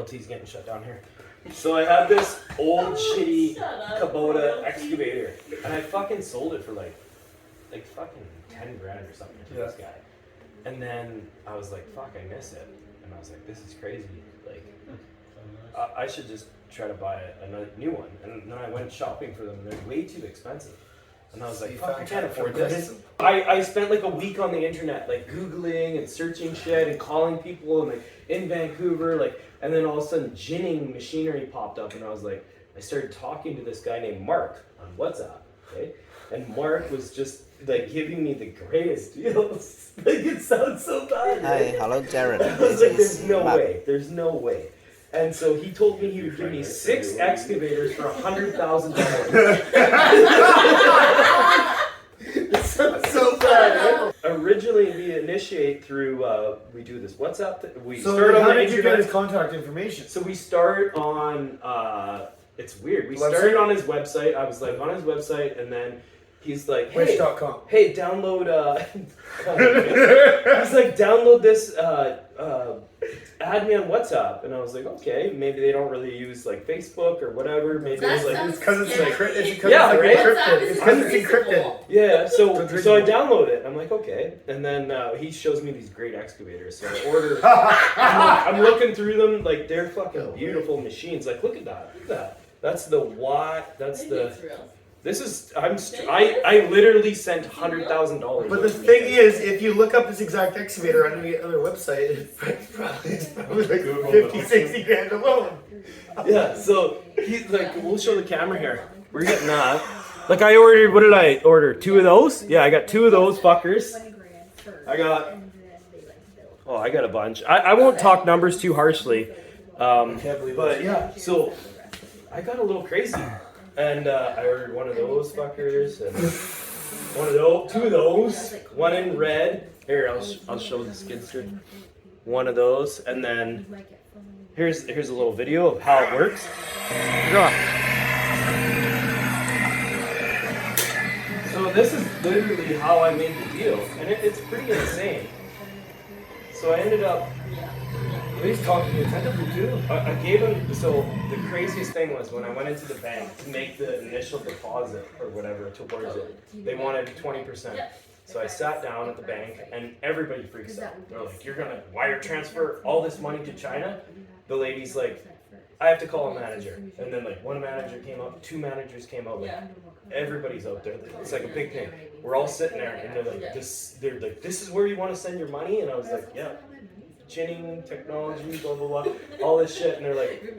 royalties getting shut down here. So I had this old shitty Kubota excavator, and I fucking sold it for like fucking 10 grand or something to this guy. And then I was like, fuck, I miss it. And I was like, this is crazy. Like, I should just try to buy another new one. And then I went shopping for them, and they're way too expensive. And I was like, fuck, I can't afford this. I spent like a week on the internet, like Googling and searching shit and calling people and like in Vancouver, like, and then all of a sudden ginning machinery popped up, and I was like, I started talking to this guy named Mark on WhatsApp, okay? And Mark was just like giving me the greatest deals. Like, it sounds so bad. Hi, hello Jared. I was like, there's no way. And so he told me he would give me 6 excavators for $100,000. So bad. Originally, we initiate through we do this WhatsApp. We start on how the did you get internet. his contact information? So we start on. It's weird. We started on his website. I was like on his website, and then he's like, "Hey, Wish.com. hey, download." He's like, "Download this. Add me on WhatsApp." And I was like, "Okay, maybe they don't really use like Facebook or whatever. Maybe it's like It's because it's like right? it's Because it's encrypted. Yeah, so I download it. I'm like, okay, and then he shows me these great excavators. So I order. I'm looking through them, like they're fucking beautiful machines. Like, look at that, look at that. That's the Watt. That's the. This is I literally sent $100,000. But the thing is, if you look up this exact excavator on any other website, it's probably like 50, 60 grand alone. Yeah, so he's like, we'll show the camera here. We're getting that. Like, I ordered, what did I order? 2 of those? Yeah, I got 2 of those fuckers. I got a bunch. I won't talk numbers too harshly. But yeah, so I got a little crazy. And I ordered 1 of those fuckers, and 1 of those, 2 of those, 1 in red. Here, I'll show the skidster. 1 of those, and then here's a little video of how it works. So this is literally how I made the deal, and it's pretty insane. So I ended up. He's talking attentively too. I gave him, so the craziest thing was when I went into the bank to make the initial deposit or whatever towards it, they wanted 20%. So I sat down at the bank and everybody freaks out. They're like, you're gonna wire transfer all this money to China? The lady's like, I have to call a manager. And then like 1 manager came up, 2 managers came out, like everybody's out there. It's like a big thing. We're all sitting there and they're like, this is where you want to send your money? And I was like, yeah. Chinning, technology, blah, blah, blah, all this shit. And they're like,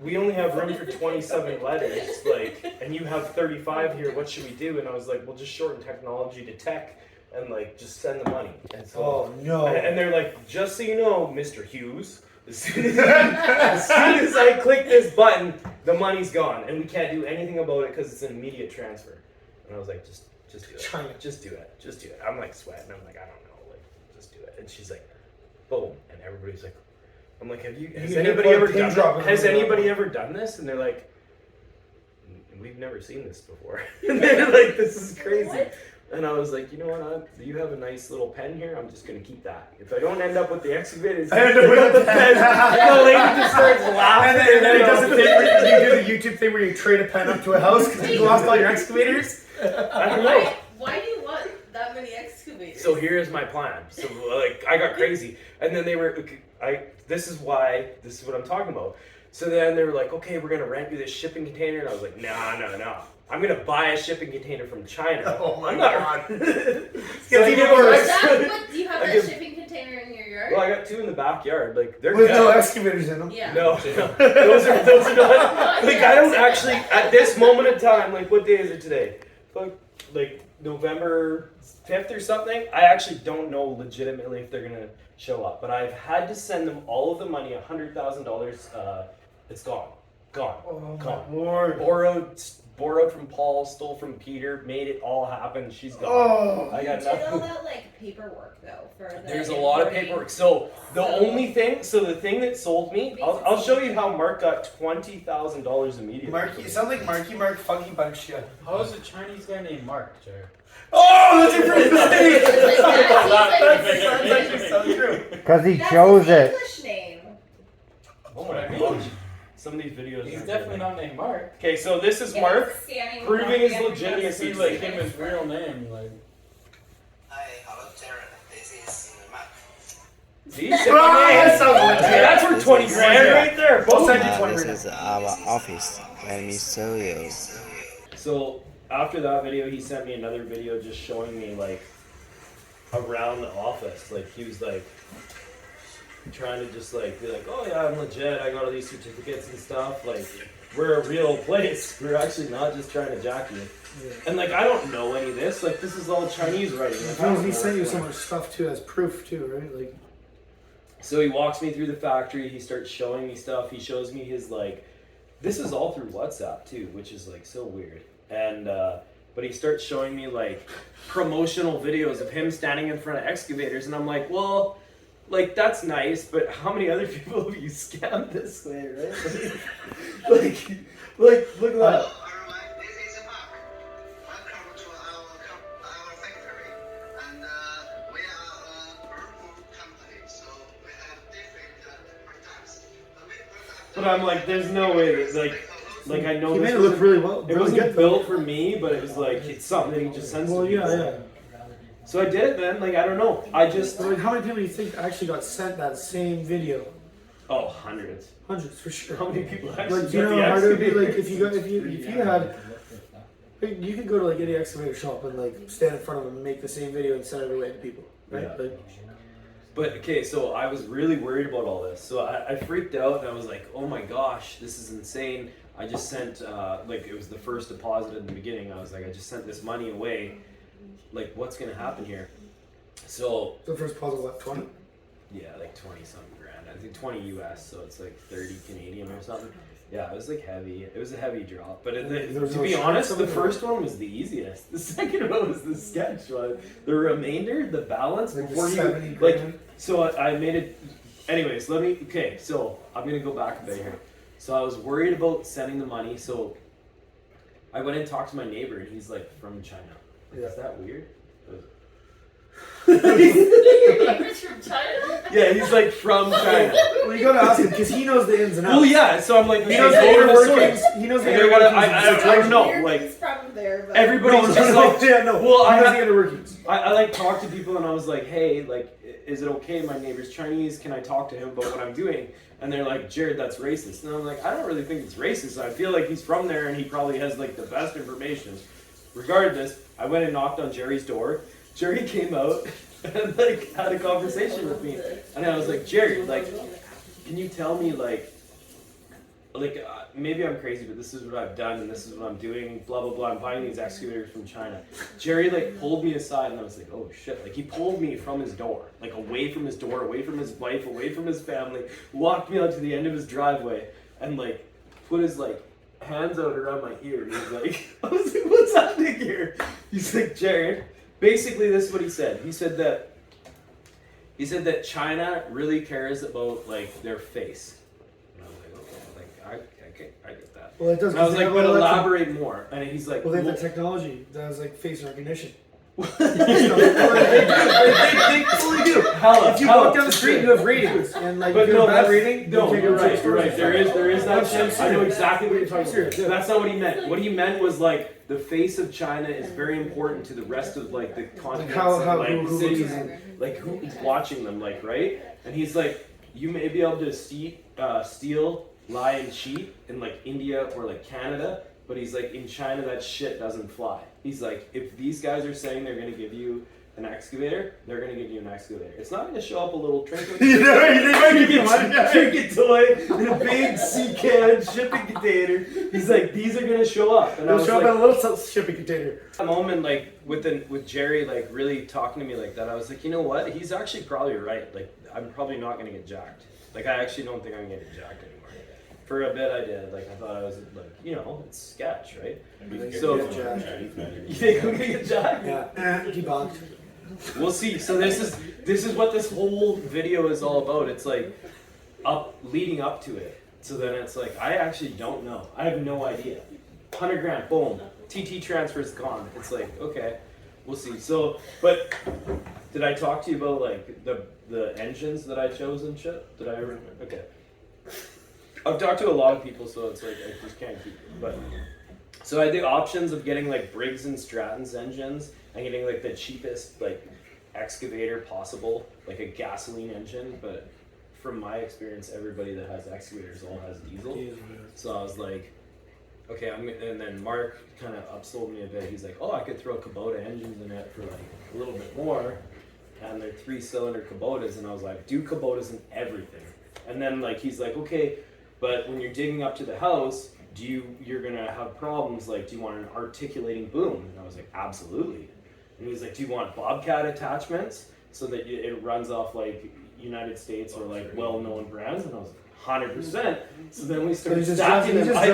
we only have room for 27 letters, like, and you have 35 here, what should we do? And I was like, well, just shorten technology to tech and, like, just send the money. And so, oh, no. And they're like, just so you know, Mr. Hughes, as soon as I click this button, the money's gone. And we can't do anything about it because it's an immediate transfer. And I was like, just do it. China. Just do it. Just do it. I'm, like, sweating. I'm like, I don't know. Like, just do it. And she's like, boom, and everybody's like, I'm like, has anybody ever done this? And they're like, we've never seen this before. And they're like, this is crazy. What? And I was like, you know what, you have a nice little pen here, I'm just gonna keep that. If I don't end up with the excavators, I end up with the pen. The lady just starts laughing. And then it does the thing where you do the YouTube thing where you trade a pen up to a house because you lost all your excavators. I don't know. Why do you want that many excavators? So here's my plan. So like, I got crazy. And then this is what I'm talking about. So then they were like, okay, we're gonna rent you this shipping container. And I was like, no. I'm gonna buy a shipping container from China. Oh my god. It's Do you have that shipping container in your yard? Well, I got 2 in the backyard. Like, they're with good. no excavators in them. Yeah. No. Those are not. Like, I don't actually, at this moment in time, like, what day is it today? Like November 5th or something. I actually don't know legitimately if they're gonna show up, but I've had to send them all of the money, $100,000. It's gone. Oh Gone. my Lord. Borrowed from Paul, stole from Peter, made it all happen. She's gone. Oh. I got You did all nothing. that like paperwork though for the There's a lot of paperwork. So the thing that sold me, I'll show you how Mark got $20,000 immediately. Marky, it sounds like Marky Mark Funky Bunch shit. How is a Chinese guy named Mark, Jared? Oh, that's your first mistake! That That's actually so true. Because he chose it. English name. Oh my gosh. Some of these videos. He's are definitely good. not named Mark. Okay, so this is Yeah, Mark scanning proving his Mark. legitimacy. See, like him his real name, like. Hi, hello, Jared. This is Mark. See, That sounds legit. that's worth 20 grand right there. Both sides of 20 This grand. is our office. Let me show you. So after that video, he sent me another video just showing me like around the office. Like he was like trying to just like be like, oh yeah, I'm legit. I got all these certificates and stuff. Like we're a real place. We're actually not just trying to jack you. And like I don't know any of this. Like this is all Chinese writing. Like, I don't He know sent you what's so going on. much stuff too as proof too, right? Like, So he walks me through the factory. He starts showing me stuff. He shows me his like. This is all through WhatsApp too, which is like so weird. And but he starts showing me like promotional videos of him standing in front of excavators, and I'm like, well, like that's nice, but how many other people have you scammed this way, right? like look at that. Hello, everyone. This is Mark. Welcome to our factory. And we are a group company, so we have different products. The main product But I'm like, there's no way that like I know he this made it look wasn't- really well, It really wasn't good. built for me, but it was like it's something that he just sends Well, to yeah, people. yeah. So I did it, man. Like I don't know. I just So, like, how many people do you think actually got sent that same video? oh hundreds. Hundreds for sure. How many people actually Like, do you got know the how hard it would be? excavator? Like, if you had, like, you could go to like any excavator shop and like stand in front of them and make the same video and send it away to people, right? Yeah. Like, But okay, so I was really worried about all this. So I freaked out and I was like, oh my gosh, this is insane. I just sent, like, it was the first deposit in the beginning. I was like, I just sent this money away. Like, what's going to happen here? So, the first puzzle, what, 20? yeah, like 20 something grand. I think 20 US, so it's like 30 Canadian or something. Yeah, it was like heavy. It was a heavy drop. But There was to no be shot honest, the somewhere? first one was the easiest. The second one was the sketch one. The remainder, the balance, Like the before 70 you, grand? like, so I made it. Anyways, okay, so I'm gonna go back a bit here. So I was worried about sending the money, so I went and talked to my neighbor, and he's like from China. Like, Yeah. is that weird? Your neighbor's from China? Yeah, he's like from China. Well, you gotta ask him because he knows the ins and outs. Well, yeah. So I'm like, He okay, knows the go over inner the story. workings. He knows the And inner they're gonna- workings. of the I don't know. Weird, Like he's from there, but everybody's No, just no, like, yeah, no. well, he I knows have- the inner workings. I like talked to people and I was like, hey, like, is it okay? My neighbor's Chinese. Can I talk to him about what I'm doing? And they're like, Jared, that's racist. And I'm like, I don't really think it's racist. I feel like he's from there and he probably has like the best information. Regardless, I went and knocked on Jerry's door. Jerry came out and like had a conversation with me. And I was like, Jerry, like, can you tell me like maybe I'm crazy, but this is what I've done and this is what I'm doing, blah, blah, blah. I'm buying these excavators from China. Jerry, like, pulled me aside and I was like, oh, shit. Like, he pulled me from his door, like, away from his door, away from his wife, away from his family, walked me out to the end of his driveway and, like, put his, like, hands out around my ear. And he's like, I was like, what's happening here? He's like, Jared, basically this is what he said. He said that China really cares about, like, their face. And I was like, okay, like, I get that. Well, it does. And I was 'cause they like, have but all that elaborate more. And he's like, well, they have well, the technology that has like face recognition. they They fully do. hella, If you hella, walk down the for street, sure. you have ratings, and like But if you no, have a bad that's, rating, no, you can't you're go to right, the you're right. store. There is that I'm shit. serious. I know exactly what you're talking about. Serious, yeah. That's not what he meant. What he meant was like the face of China is very important to the rest of like the continents how- and like who cities looks and like who's watching them, like right. And he's like, you may be able to steal, lie, and cheat in like India or like Canada, but he's like in China that shit doesn't fly. He's like, if these guys are saying they're gonna give you an excavator, they're gonna give you an excavator. It's not gonna show up a little trinket. You know, they might give you money. Trinket toy in a big sea can shipping container. He's like, these are gonna show up. And I They'll was show up like, in a little shipping container. that moment, like with Jerry, like really talking to me like that, I was like, you know what? He's actually probably right. Like, I'm probably not gonna get jacked. Like, I actually don't think I'm gonna get jacked anymore. For a bit, I did. Like, I thought I was like, you know, it's sketch, right? So, Get jacked. you think I'm gonna get jacked? Yeah, debunked. We'll see. So this is what this whole video is all about. It's like leading up to it. So then it's like, I actually don't know. I have no idea. 100 grand, boom. TT transfer's gone. It's like, okay, we'll see. So, but did I talk to you about like the engines that I chose and shit? Did I ever? Okay. I've talked to a lot of people, so it's like I just can't keep it. But so I had the options of getting like Briggs and Stratton's engines and getting like the cheapest like excavator possible, like a gasoline engine. But from my experience, everybody that has excavators all has diesel. So I was like, okay, and then Mark kind of upsold me a bit. He's like, oh, I could throw Kubota engines in it for like a little bit more, and they're 3-cylinder Kubotas. And I was like, do Kubotas in everything. And then like he's like, okay, but when you're digging up to the house, you're gonna have problems. Like, do you want an articulating boom? And I was like, absolutely. And he was like, do you want Bobcat attachments so that it runs off like United States or like well-known brands? And I was like, 100%. So then we started stacking them. I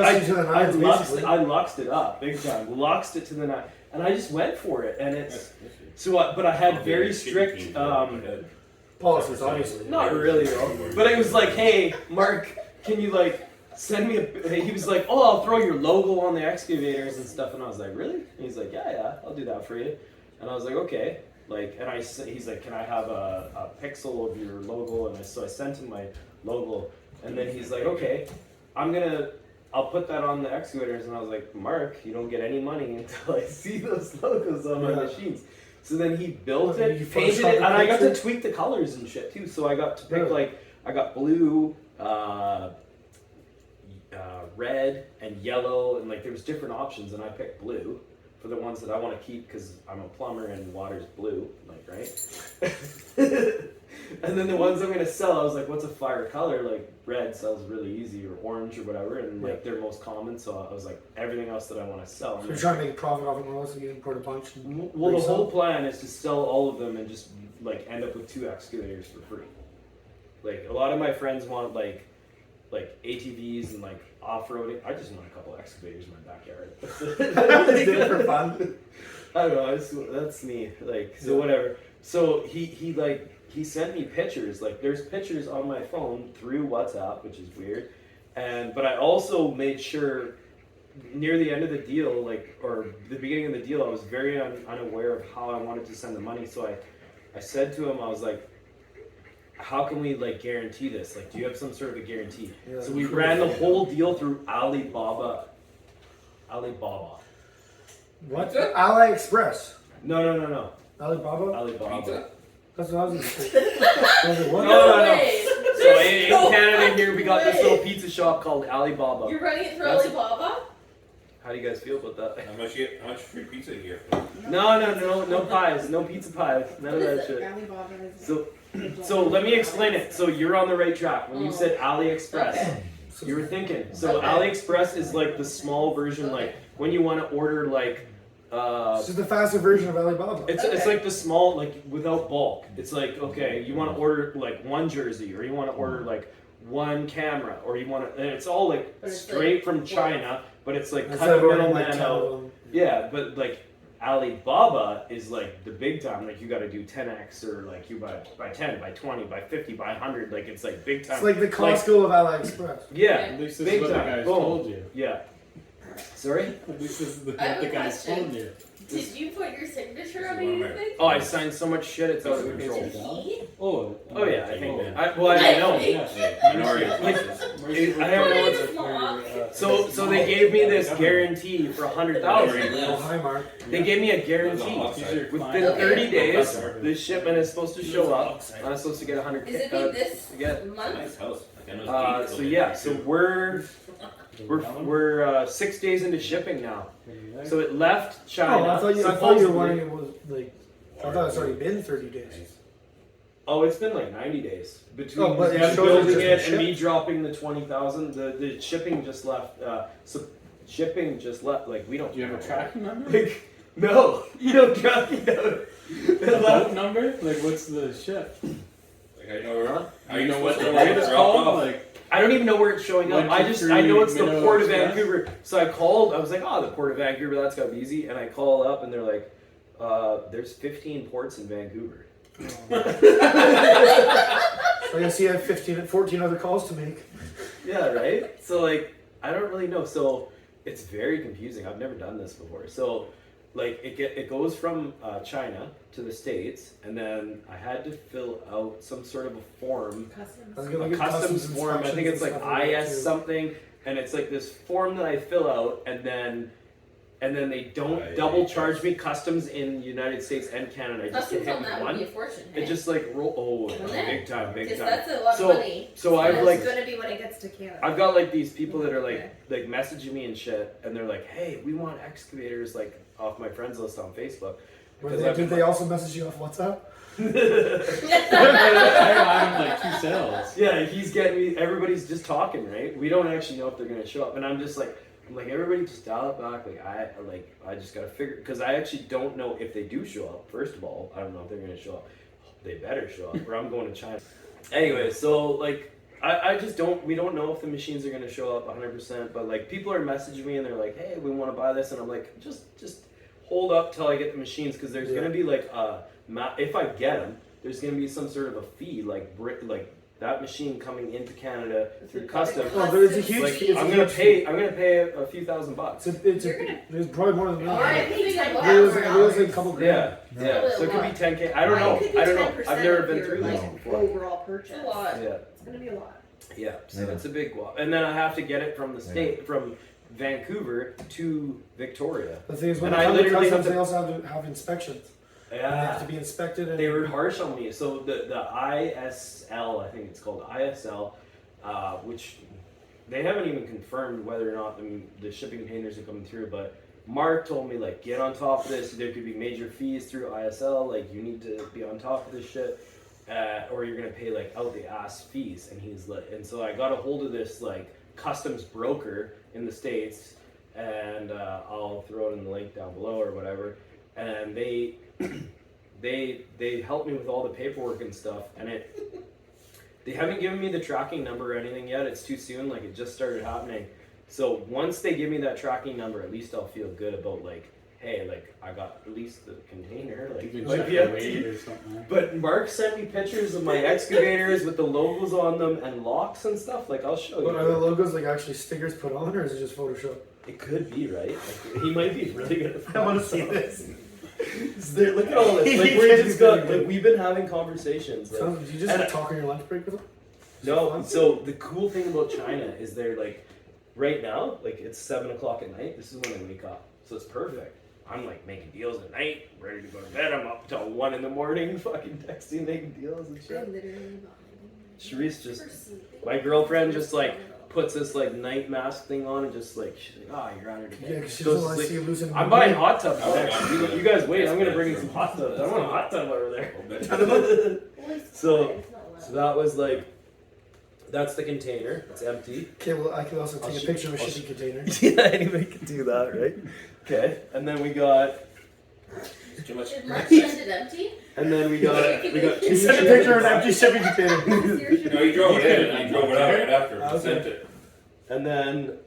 luxed it up big time. Luxed it to the nine, and I just went for it. And it's so. But I had very strict policies, obviously. Not really though. But it was like, hey, Mark, can you like send me a? He was like, oh, I'll throw your logo on the excavators and stuff. And I was like, really? And he's like, yeah, I'll do that for you. And I was like, okay. Like, and he's like, can I have a pixel of your logo? And so I sent him my logo. And then he's like, okay, I'll put that on the excavators. And I was like, Mark, you don't get any money until I see those logos on my machines. So then he built it, painted it, and I got to tweak the colors and shit too. So I got to pick like, I got blue, red, and yellow, and like there was different options, and I picked blue for the ones that I want to keep because I'm a plumber and water's blue, like, right? And then the ones I'm gonna sell, I was like, what's a fire color? Like red sells really easy, or orange or whatever, and like they're most common. So I was like, everything else that I want to sell. So you're trying to make a profit off of them, so you import a bunch. Well, the whole plan is to sell all of them and just like end up with 2 excavators for free. Like a lot of my friends want like ATVs and like off-roading. I just want a couple excavators in my backyard. It's good for fun. I don't know. That's me. Like, so whatever. So he sent me pictures. Like, there's pictures on my phone through WhatsApp, which is weird. But I also made sure near the end of the deal, like, or the beginning of the deal, I was very unaware of how I wanted to send the money. So I said to him, I was like, how can we like guarantee this? Like, do you have some sort of a guarantee? Yeah, so we ran the whole deal through Alibaba. What? AliExpress. No. Alibaba? Alibaba. That's what I was going to say. I was like, what? No. So in Canada here, we got this little pizza shop called Alibaba. You're running it through Alibaba? How do you guys feel about that? How much free pizza you get? No pies, no pizza pies, none of that shit. So let me explain it. So you're on the right track. When you said AliExpress, you were thinking. So AliExpress is like the small version, like when you want to order like. It's just the faster version of Alibaba. It's like the small, like without bulk. It's like, okay, you want to order like one jersey, or you want to order like one camera, or you want to, and it's all like straight from China, but it's like cut the middleman out. Yeah, but like Alibaba is like the big time. Like you got to do 10x, or like you by 10, by 20, by 50, by 100. Like it's like big time. It's like the Costco of AliExpress. Yeah, At least this big is what time. the guys Boom. told you. Yeah. Sorry? At least this is I have what the a guys question. told you. Did you put your signature on This is one of my- anything? Oh, I signed so much shit. It's out of control. Did he? Oh Yeah, I think. Oh. I don't know. Yeah. Minority I of don't know what's. So they gave me this guarantee for $100,000. Oh, hi, Mark. They gave me a guarantee. Within 30 days, this shipment is supposed to show up. I'm supposed to get 100. Is it be this yeah. month? Nice house. Like, I know it's So yeah, so we're 6 days into shipping now. So it left China. Oh, I thought you were supposedly. wanting it was like. I thought it's already been 30 days. Oh, it's been like 90 days between but it them shows building it's it and me shipped? dropping the 20,000. The shipping just left. Shipping just left. Like we don't. Do you have a tracking number? Like, no, you don't track it out. It A left. boat number? Like what's the ship? Like I know where How I you know what the to rate is called? off. Like I don't even know where it's showing up. 1, 2, I know it's 3 the Port of Express? Vancouver. So I called. I was like, oh, the Port of Vancouver. That's gotta be easy. And I call up, and they're like, there's 15 ports in Vancouver. So I guess you have 14 other calls to make. Yeah, right? So, like, I don't really know. So, it's very confusing. I've never done this before. So, like it goes from China to the States, and then I had to fill out some sort of a form, That's gonna a get customs form. I think it's like IS something, and it's like this form that I fill out, and then they don't double charge me customs in the United States and Canada. I just Customs hit on that would one. be a fortune. It just like roll. Isn't it? Big time. Because that's a lot So- of money. So I've It's like gonna be when it gets to Canada. I've got like these people that are Okay. like messaging me and shit, and they're like, "Hey, we want excavators like off my friends list on Facebook." Because I've Did been they also message you off WhatsApp? I got him like 2 sales. Yeah, he's getting me. Everybody's just talking, right? We don't actually know if they're gonna show up, and I'm like, everybody just dial it back. I just gotta figure, because I actually don't know if they do show up. First of all, I don't know if they're gonna show up. They better show up, or I'm going to China. Anyway, so like, I just don't. We don't know if the machines are gonna show up 100%. But like, people are messaging me and they're like, "Hey, we want to buy this," and I'm like, just hold up till I get the machines, because there's gonna be like if I get them, there's gonna be some sort of a fee, like that machine coming into Canada through customs. Oh, there's a huge. Like, it's a I'm gonna huge- pay a few $1,000. There's probably more than Or that. it could be like There's $1,000. like a couple grand. Yeah. So it could be 10K. I don't know. It could be I don't know. 10% I've never of been your, through this like, before. overall purchase. It's a lot. Yeah. It's gonna be a lot. Yeah. So Yeah. it's a big wall. And then I have to get it from the state, from Vancouver to Victoria. The thing is, when And they I come to literally customs, have they also have to have inspections. And they have to be inspected. And They were harsh on me. So the ISL, I think it's called ISL, which they haven't even confirmed whether or not the shipping containers are coming through. But Mark told me, like, get on top of this. There could be major fees through ISL. Like, you need to be on top of this shit, or you're gonna pay like out the ass fees. And he's like, and so I got a hold of this like customs broker in the States, and I'll throw it in the link down below or whatever. And they helped me with all the paperwork and stuff, and they haven't given me the tracking number or anything yet. It's too soon. Like, it just started happening. So once they give me that tracking number, at least I'll feel good about, like, hey, like, I got at least the container. Like, You it could might check be the empty. weight or something. But Mark sent me pictures of my excavators with the logos on them and locks and stuff. Like, I'll show But are the you. logos like actually stickers put on, or is it just Photoshop? It could be, right? Like, he might be really good at I want to see this. Look at all this. Like, we just got, like, we've been having conversations. Like, So, did you just And- talk on your lunch break with them? no, so the cool thing about China is they're like, right now, like, it's 7 o'clock at night. This is when I wake up. So it's perfect. I'm like making deals at night, ready to go to bed. I'm up till 1 in the morning, fucking texting, making deals and I shit. literally Sharice just, my girlfriend just like puts this like night mask thing on and just like, she's like, oh, you're on her Yeah, today. because she Goes doesn't to want to sleep. see you losing. I'm buying hot tubs Oh, next. yeah. You guys wait, I'm gonna bring in some hot tubs. I want a hot tub over there. So that was like, that's the container. It's empty. Okay, well, I can also I'll take a shoot- picture of a I'll shipping container. Yeah, anybody can do that, right? Okay, and then we got, Too much. Did Mark send it empty? and then we got He two sent a picture of an empty shipping container. No, he drove it in and he drove it out right after. Okay. He sent it. and then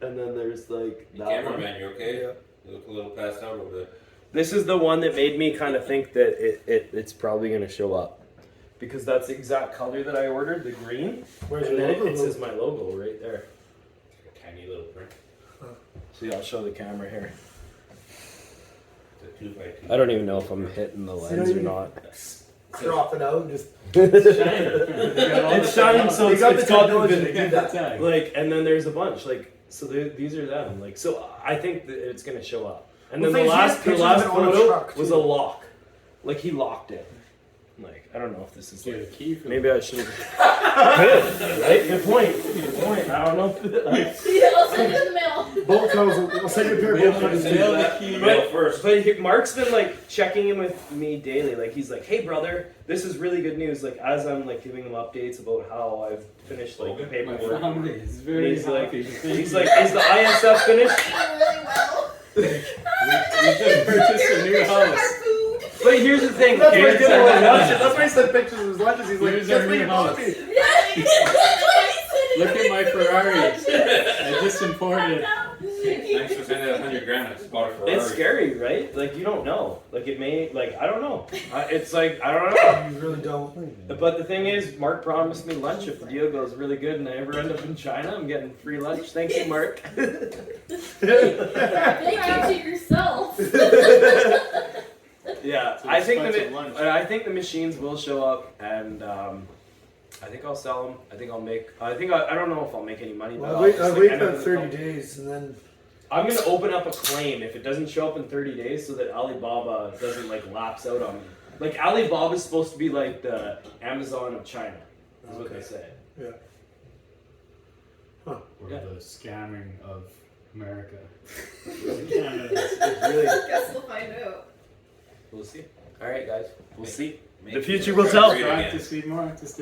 there's like The that one. cameraman, you okay? Yeah. You look a little passed out over there. This is the one that made me kind of think that it's probably gonna show up, because that's the exact color that I ordered, the green. Where's And your then logo? it says my logo right there. Tiny little print. See, I'll show the camera here. It's a 2x2. I don't even know if I'm hitting the lens or not. Crop it out and just. It's shining, so They got the it's got technology the to do that. like, and then there's a bunch like, so these are them. Like, so I think that it's gonna show up. And Well, then the things- he has last pictures of it on a photo truck, was too. a lock. Like, he locked it. Like, I don't know if this is Get a like, key for maybe I should have. Right? Good point. Good point. I don't know. Yeah, I'll send it in the mail. Bolt cutters. I'll send you a pair of Mail bolt cutters. first. Mail the That key. Mail first. But Mark's been like checking in with me daily. Like, he's like, "Hey brother, this is really good news." Like, as I'm like giving him updates about how I've finished like the My paperwork. family is very He's like, happy. he's like, "Is the ISF finished?" Really well. We just purchased a new house. But here's the thing. That's why okay, he did all that lunches. That's why he sent pictures of his lunches. He's like, Here's just our make new it house. me. Look at my Ferrari. I just imported it. Thanks for sending 100 grand. I just bought a Ferrari. It's scary, right? Like you don't know. Like it may. Like I don't know. It's like I don't know. You really don't. But the thing is, Mark promised me lunch if the deal goes really good and I ever end up in China. I'm getting free lunch. Thank you, Mark. Thank you to yourself. Yeah, It's an I think expensive lunch. I think the machines will show up, and I think I'll sell them. I think I'll make. I don't know if I'll make any money. But Well, I'll I'll wait end up about with a 30 couple- days and then. I'm gonna open up a claim if it doesn't show up in 30 days, so that Alibaba doesn't like lapse out on me. Like Alibaba's supposed to be like the Amazon of China, is what they say. Or Yeah. the scamming of America. It's really. Guess we'll find out. We'll see. All right, guys. We'll see. Make The future sure will to tell. read it Trying again. to see more, to stay